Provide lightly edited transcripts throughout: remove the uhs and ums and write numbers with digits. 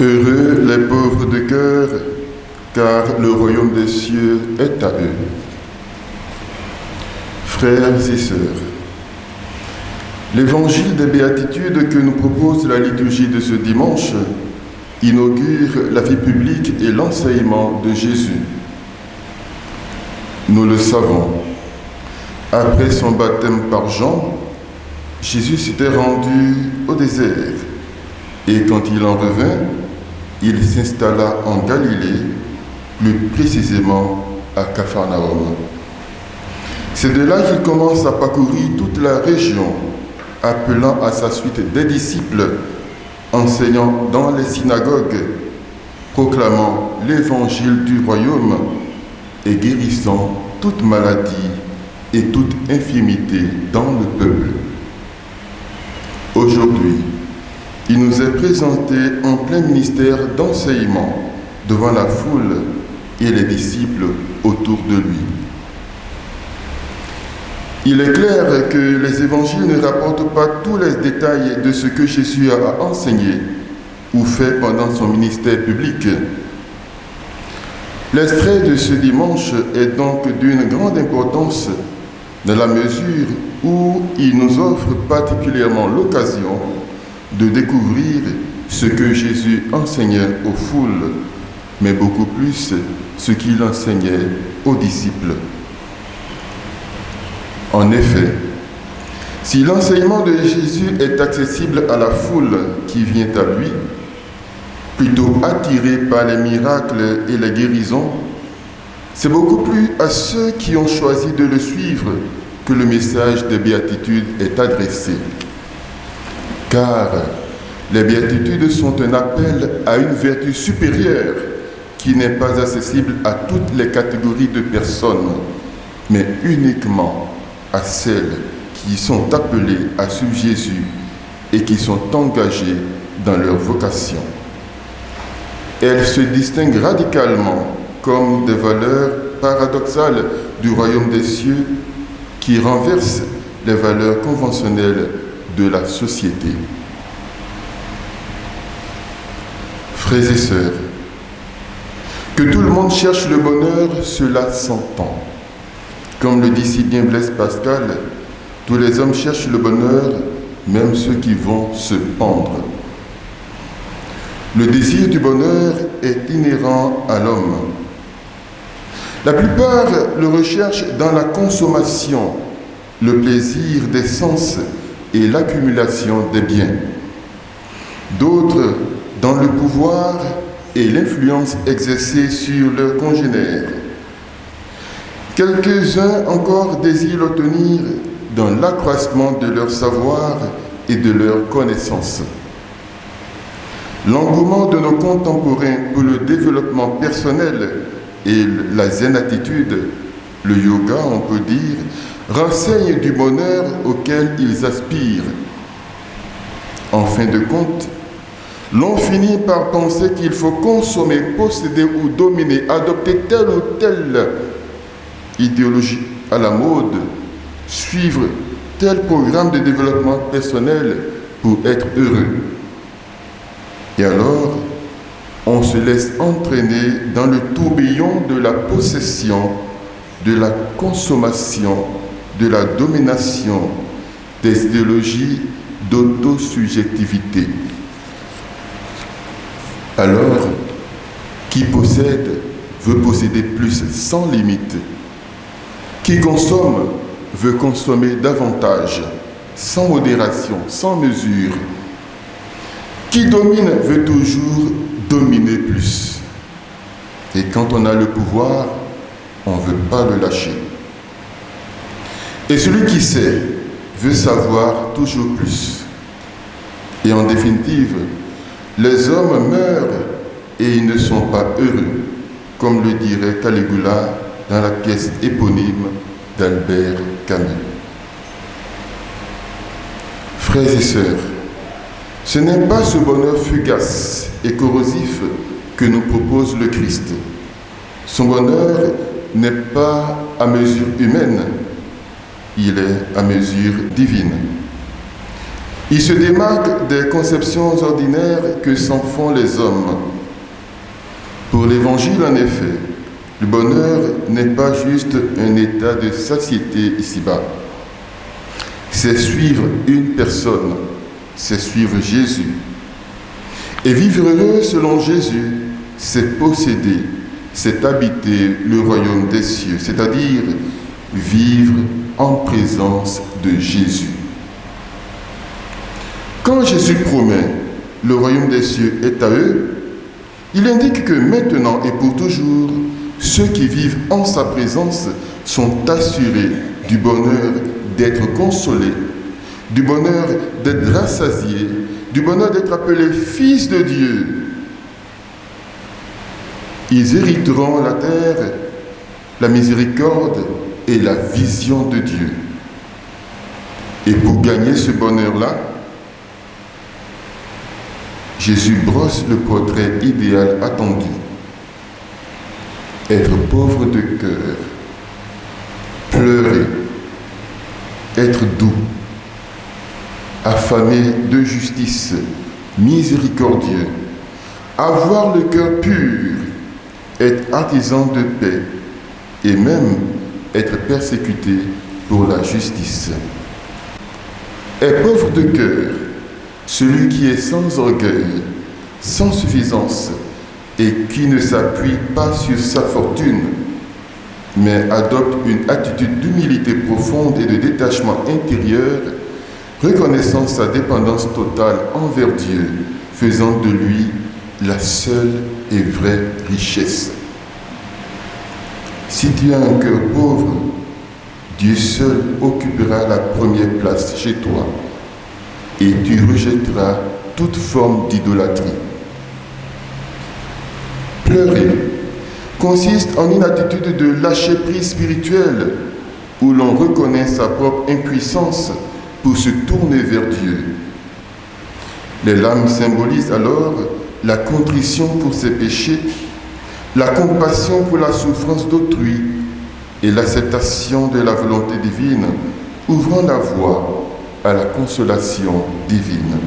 Heureux les pauvres de cœur, car le royaume des cieux est à eux. Frères et sœurs, l'évangile des béatitudes que nous propose la liturgie de ce dimanche inaugure la vie publique et l'enseignement de Jésus. Nous le savons, après son baptême par Jean, Jésus s'était rendu au désert et quand il en revint, il s'installa en Galilée, plus précisément à Capharnaüm. C'est de là qu'il commence à parcourir toute la région, appelant à sa suite des disciples, enseignant dans les synagogues, proclamant l'évangile du royaume et guérissant toute maladie et toute infirmité dans le peuple. Aujourd'hui, il nous est présenté en plein ministère d'enseignement devant la foule et les disciples autour de lui. Il est clair que les évangiles ne rapportent pas tous les détails de ce que Jésus a enseigné ou fait pendant son ministère public. L'extrait de ce dimanche est donc d'une grande importance dans la mesure où il nous offre particulièrement l'occasion de découvrir ce que Jésus enseignait aux foules, mais beaucoup plus ce qu'il enseignait aux disciples. En effet, si l'enseignement de Jésus est accessible à la foule qui vient à lui, plutôt attirée par les miracles et les guérisons, c'est beaucoup plus à ceux qui ont choisi de le suivre que le message des béatitudes est adressé. Car les béatitudes sont un appel à une vertu supérieure qui n'est pas accessible à toutes les catégories de personnes, mais uniquement à celles qui sont appelées à suivre Jésus et qui sont engagées dans leur vocation. Elles se distinguent radicalement comme des valeurs paradoxales du royaume des cieux qui renversent les valeurs conventionnelles de la société. Frères et sœurs, que tout le monde cherche le bonheur, cela s'entend. Comme le dit si bien Blaise Pascal, tous les hommes cherchent le bonheur, même ceux qui vont se pendre. Le désir du bonheur est inhérent à l'homme. La plupart le recherchent dans la consommation, le plaisir des sens et l'accumulation des biens. D'autres dans le pouvoir et l'influence exercée sur leurs congénères. Quelques-uns encore désirent l'obtenir dans l'accroissement de leur savoir et de leur connaissance. L'engouement de nos contemporains pour le développement personnel et la zen attitude, le yoga on peut dire, renseignent du bonheur auquel ils aspirent. En fin de compte, l'on finit par penser qu'il faut consommer, posséder ou dominer, adopter telle ou telle idéologie à la mode, suivre tel programme de développement personnel pour être heureux. Et alors, on se laisse entraîner dans le tourbillon de la possession, de la consommation, de la domination, des idéologies d'autosubjectivité. Alors, qui possède veut posséder plus sans limite. Qui consomme veut consommer davantage, sans modération, sans mesure. Qui domine veut toujours dominer plus. Et quand on a le pouvoir, on ne veut pas le lâcher. Et celui qui sait veut savoir toujours plus. Et en définitive, les hommes meurent et ils ne sont pas heureux, comme le dirait Caligula dans la pièce éponyme d'Albert Camus. Frères et sœurs, ce n'est pas ce bonheur fugace et corrosif que nous propose le Christ. Son bonheur n'est pas à mesure humaine, il est à mesure divine. Il se démarque des conceptions ordinaires que s'en font les hommes. Pour l'Évangile, en effet, le bonheur n'est pas juste un état de satiété ici-bas. C'est suivre une personne, c'est suivre Jésus. Et vivre heureux selon Jésus, c'est posséder, c'est habiter le royaume des cieux, c'est-à-dire vivre en présence de Jésus. Quand Jésus promet le royaume des cieux est à eux, il indique que maintenant et pour toujours, ceux qui vivent en sa présence sont assurés du bonheur d'être consolés, du bonheur d'être rassasiés, du bonheur d'être appelés fils de Dieu. Ils hériteront la terre, la miséricorde et la vision de Dieu. Et pour gagner ce bonheur-là, Jésus brosse le portrait idéal attendu. Être pauvre de cœur, pleurer, être doux, affamé de justice, miséricordieux, avoir le cœur pur, être artisan de paix et même être persécuté pour la justice. Est pauvre de cœur celui qui est sans orgueil, sans suffisance et qui ne s'appuie pas sur sa fortune, mais adopte une attitude d'humilité profonde et de détachement intérieur, reconnaissant sa dépendance totale envers Dieu, faisant de lui la seule et vraie richesse. Si tu as un cœur pauvre, Dieu seul occupera la première place chez toi et tu rejetteras toute forme d'idolâtrie. Pleurer consiste en une attitude de lâcher-prise spirituelle où l'on reconnaît sa propre impuissance pour se tourner vers Dieu. Les larmes symbolisent alors la contrition pour ses péchés, la compassion pour la souffrance d'autrui et l'acceptation de la volonté divine, ouvrant la voie à la consolation divine.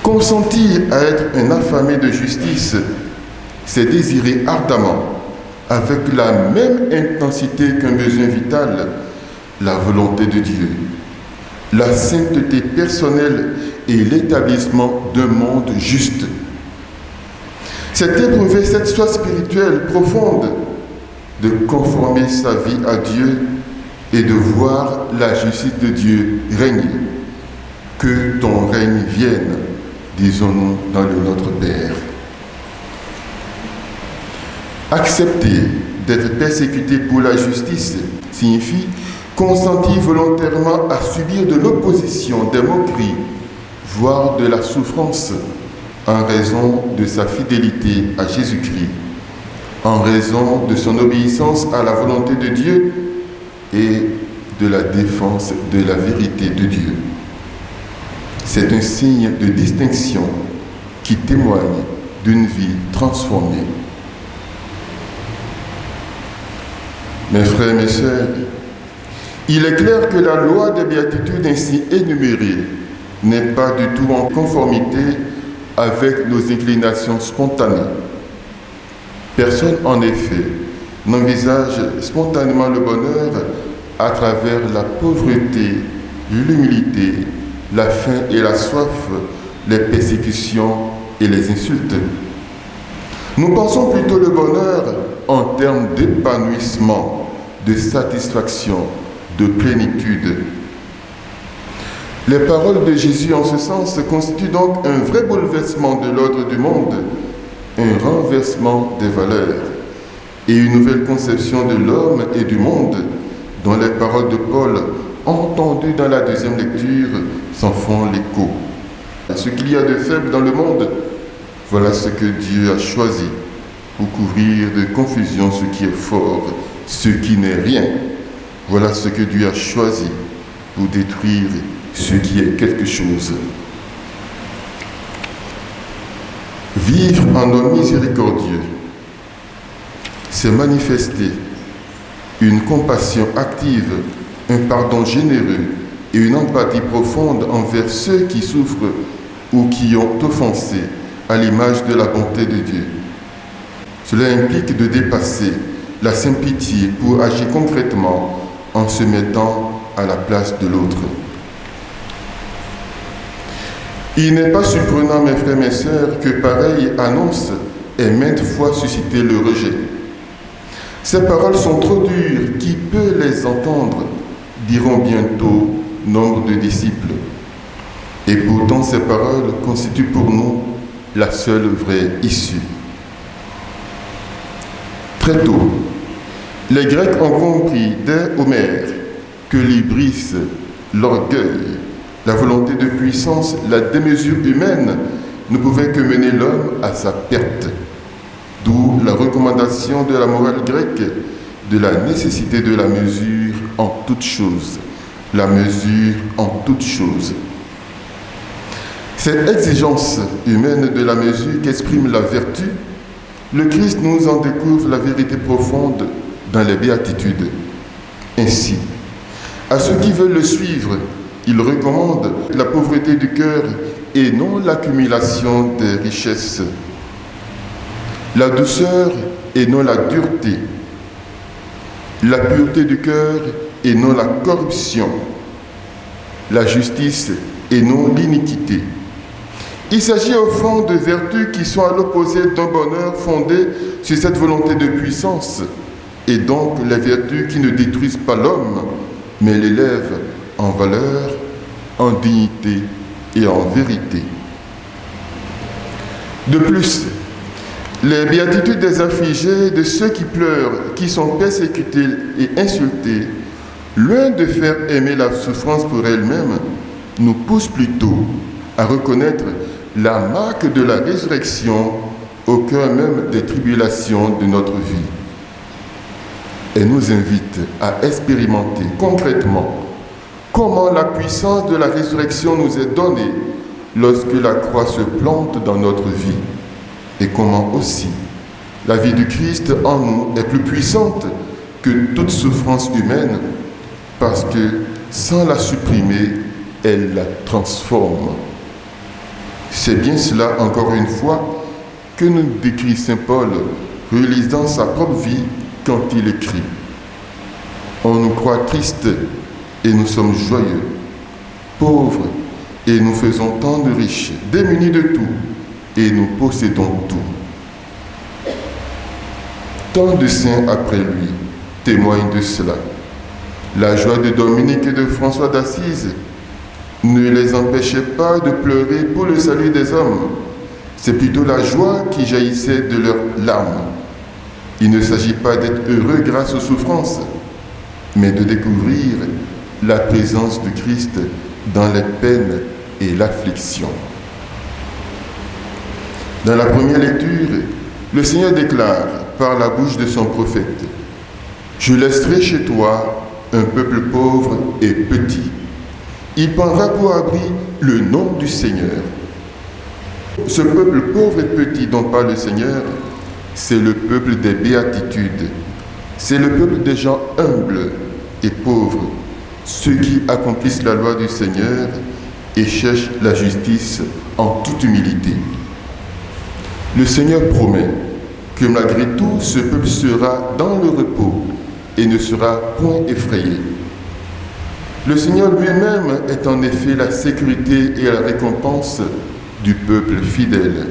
Consentir à être un affamé de justice, c'est désirer ardemment, avec la même intensité qu'un besoin vital, la volonté de Dieu, la sainteté personnelle et l'établissement d'un monde juste. C'est éprouver cette soif spirituelle profonde de conformer sa vie à Dieu et de voir la justice de Dieu régner. Que ton règne vienne, disons-nous dans le Notre Père. Accepter d'être persécuté pour la justice signifie consentir volontairement à subir de l'opposition, des moqueries, voire de la souffrance en raison de sa fidélité à Jésus-Christ, en raison de son obéissance à la volonté de Dieu et de la défense de la vérité de Dieu. C'est un signe de distinction qui témoigne d'une vie transformée. Mes frères, mes sœurs, il est clair que la loi des béatitudes ainsi énumérée n'est pas du tout en conformité avec nos inclinations spontanées. Personne, en effet, n'envisage spontanément le bonheur à travers la pauvreté, l'humilité, la faim et la soif, les persécutions et les insultes. Nous pensons plutôt le bonheur en termes d'épanouissement, de satisfaction, de plénitude. Les paroles de Jésus en ce sens constituent donc un vrai bouleversement de l'ordre du monde, un renversement des valeurs et une nouvelle conception de l'homme et du monde dont les paroles de Paul, entendues dans la deuxième lecture, s'en font l'écho. Ce qu'il y a de faible dans le monde, voilà ce que Dieu a choisi pour couvrir de confusion ce qui est fort, ce qui n'est rien. Voilà ce que Dieu a choisi pour détruire ce qui est quelque chose. Vivre en homme miséricordieux, c'est manifester une compassion active, un pardon généreux et une empathie profonde envers ceux qui souffrent ou qui ont offensé à l'image de la bonté de Dieu. Cela implique de dépasser la simple pitié pour agir concrètement en se mettant à la place de l'autre. Il n'est pas surprenant, mes frères et mes sœurs, que pareille annonce ait maintes fois suscité le rejet. Ces paroles sont trop dures, qui peut les entendre, diront bientôt nombre de disciples. Et pourtant ces paroles constituent pour nous la seule vraie issue. Très tôt, les Grecs ont compris dès Homère que l'hybris, l'orgueil, la volonté de puissance, la démesure humaine ne pouvaient que mener l'homme à sa perte. D'où la recommandation de la morale grecque de la nécessité de la mesure en toutes choses. La mesure en toutes choses. Cette exigence humaine de la mesure qu'exprime la vertu, le Christ nous en découvre la vérité profonde dans les béatitudes. Ainsi, à ceux qui veulent le suivre, il recommande la pauvreté du cœur et non l'accumulation des richesses, la douceur et non la dureté, la pureté du cœur et non la corruption, la justice et non l'iniquité. Il s'agit au fond de vertus qui sont à l'opposé d'un bonheur fondé sur cette volonté de puissance, et donc les vertus qui ne détruisent pas l'homme, mais l'élèvent en valeur, en dignité et en vérité. De plus, les béatitudes des affligés, de ceux qui pleurent, qui sont persécutés et insultés, loin de faire aimer la souffrance pour elle-même, nous poussent plutôt à reconnaître la marque de la résurrection au cœur même des tribulations de notre vie. Elle nous invite à expérimenter concrètement comment la puissance de la résurrection nous est donnée lorsque la croix se plante dans notre vie et comment aussi la vie du Christ en nous est plus puissante que toute souffrance humaine parce que sans la supprimer, elle la transforme. C'est bien cela, encore une fois, que nous décrit saint Paul, relisant sa propre vie quand il écrit. On nous croit tristes et nous sommes joyeux, pauvres et nous faisons tant de riches, démunis de tout et nous possédons tout. Tant de saints après lui témoignent de cela. La joie de Dominique et de François d'Assise ne les empêchait pas de pleurer pour le salut des hommes. C'est plutôt la joie qui jaillissait de leurs larmes. Il ne s'agit pas d'être heureux grâce aux souffrances, mais de découvrir la présence du Christ dans les peines et l'affliction. Dans la première lecture, le Seigneur déclare par la bouche de son prophète « Je laisserai chez toi un peuple pauvre et petit. Il prendra pour abri le nom du Seigneur. » Ce peuple pauvre et petit dont parle le Seigneur, c'est le peuple des béatitudes. C'est le peuple des gens humbles et pauvres, ceux qui accomplissent la loi du Seigneur et cherchent la justice en toute humilité. Le Seigneur promet que malgré tout, ce peuple sera dans le repos et ne sera point effrayé. Le Seigneur lui-même est en effet la sécurité et la récompense du peuple fidèle.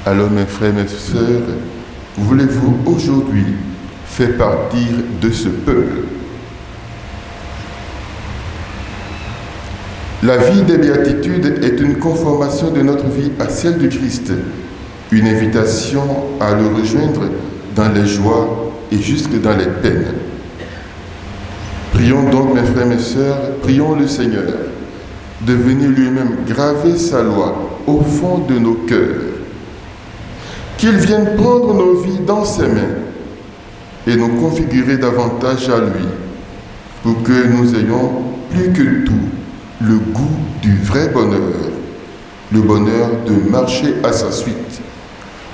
Alors mes frères, mes sœurs, voulez-vous aujourd'hui faire partie de ce peuple? La vie des béatitudes est une conformation de notre vie à celle du Christ, une invitation à le rejoindre dans les joies et jusque dans les peines. Prions donc, mes frères, mes sœurs, prions le Seigneur de venir lui-même graver sa loi au fond de nos cœurs, qu'il vienne prendre nos vies dans ses mains et nous configurer davantage à lui, pour que nous ayons plus que tout le goût du vrai bonheur, le bonheur de marcher à sa suite,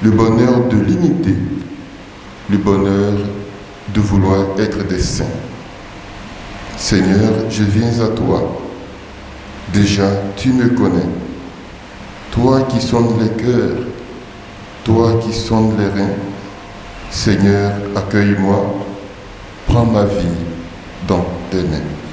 le bonheur de l'imiter, le bonheur de vouloir être des saints. Seigneur, je viens à toi. Déjà, tu me connais. Toi qui sondes les cœurs, toi qui sondes les reins, Seigneur, accueille-moi, prends ma vie dans tes mains.